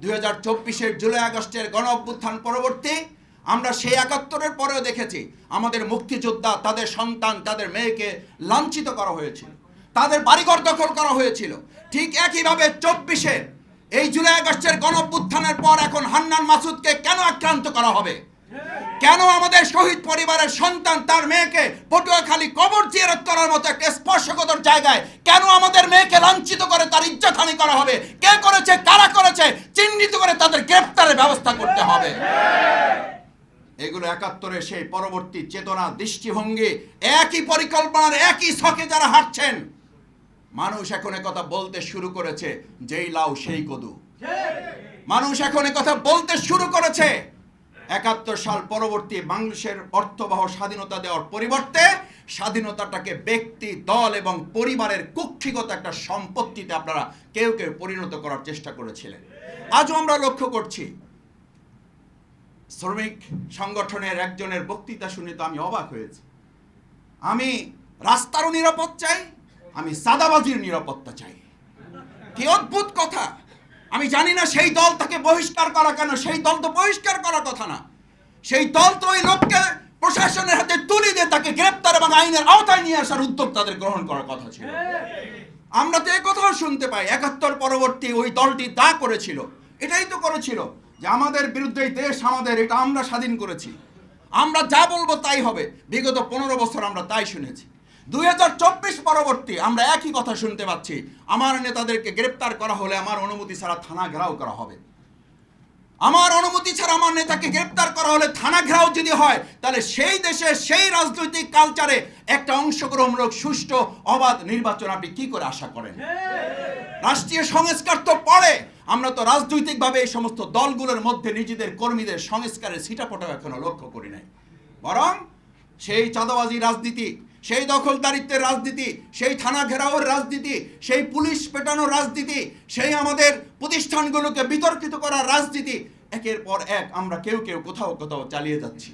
2024-এর জুলাই আগস্টের গণ অভ্যুত্থান পরবর্তী আমরা সেই 71-এর পরেও দেখেছি আমাদের মুক্তিযোদ্ধা তাদের সন্তান তাদের মেয়েকে লাঞ্ছিত করা হয়েছিল, তাদের বাড়িঘর দখল করা হয়েছিল। ঠিক একইভাবে 24-এর এই জুলাই আগস্টের গণ অভ্যুত্থানের পর এখন হান্নান মাসুদকে কেন আক্রান্ত করা হবে? কেন আমাদের শহীদ পরিবারের সন্তান তার মেয়েকে পটুয়াখালী কবর জিয়ারত করার মতো একটা স্পর্শকাতর জায়গায় কেন আমাদের মেয়েকে লাঞ্ছিত করে তার ইজ্জতহানি করা হবে? কে করেছে, কারা করেছে, চিহ্নিত করে তাদের গ্রেফতারের ব্যবস্থা করতে হবে। এগুলো 71-এর সেই পরবর্তী চেতনা, দৃষ্টিভঙ্গি, একই পরিকল্পনার একই ছকে যারা হাঁটছেন, মানুষ এখন কথা বলতে শুরু করেছে যেই লাউ সেই কদু। মানুষ এখন কথা বলতে শুরু করেছে 71 সাল পরবর্তী বাংলাদেশের অর্থবহ স্বাধীনতা দেওয়ার পরিবর্তে স্বাধীনতাটাকে ব্যক্তি, দল এবং পরিবারের কুক্ষিগত একটা সম্পত্তিতে আপনারা কেউ কেউ পরিণত করার চেষ্টা করেছিলেন। আজও আমরা লক্ষ্য করছি, শ্রমিক সংগঠনের একজনের বক্তৃতা শুনে তো আমি অবাক হয়েছি। আমি রাস্তারও নিরাপদ চাই, আমি সাদাবাজির নিরাপত্তা চাই। কি অদ্ভুত কথা! আমি জানি না সেই দল তাকে বহিষ্কার করা কেন। সেই দল তো বহিষ্কার করার কথা না, সেই দল তো ওই লোককে প্রশাসনের হাতে তুলে দিয়ে তাকে গ্রেপ্তার এবং আইনের আওতায় নিয়ে আসার উদ্যোগ তাদের গ্রহণ করার কথা ছিল। আমরা তো এই কথাও শুনতে পাই 71 পরবর্তী ওই দলটি তা করেছিল, এটাই তো করেছিল যে আমাদের বিরুদ্ধে দেশ আমাদের, এটা আমরা স্বাধীন করেছি, আমরা যা বলবো তাই হবে। বিগত 15 বছর আমরা তাই শুনেছি। 2024 পরবর্তী আমরা একই কথা শুনতে পাচ্ছি, আমার নেতাদেরকে গ্রেপ্তার করা হলে আমার অনুমতি ছাড়া থানা ঘেরাও করা হবে। আমার অনুমতি ছাড়া আমার নেতাকে গ্রেপ্তার করা হলে থানা ঘেরাও যদি হয়, তাহলে সেই দেশে সেই রাজনৈতিক কালচারে একটা অংশগ্রহণমূলক সুষ্ঠু অবাধ নির্বাচন আপনি কি করে আশা করেন? রাষ্ট্রীয় সংস্কার তো পড়ে, আমরা তো রাজনৈতিকভাবে এই সমস্ত দলগুলোর মধ্যে নিজেদের কর্মীদের সংস্কারের ছিটাফোঁটাও এখনো লক্ষ্য করি নাই। বরং সেই চাঁদাবাজি রাজনীতি, সেই দখলদারিত্বের রাজনীতি, সেই থানা ঘেরাওয়ের রাজনীতি, সেই পুলিশ পেটানোর রাজনীতি, সেই আমাদের প্রতিষ্ঠানগুলোকে বিতর্কিত করার রাজনীতি, একের পর এক আমরা কেউ কেউ কোথাও কোথাও চালিয়ে যাচ্ছি।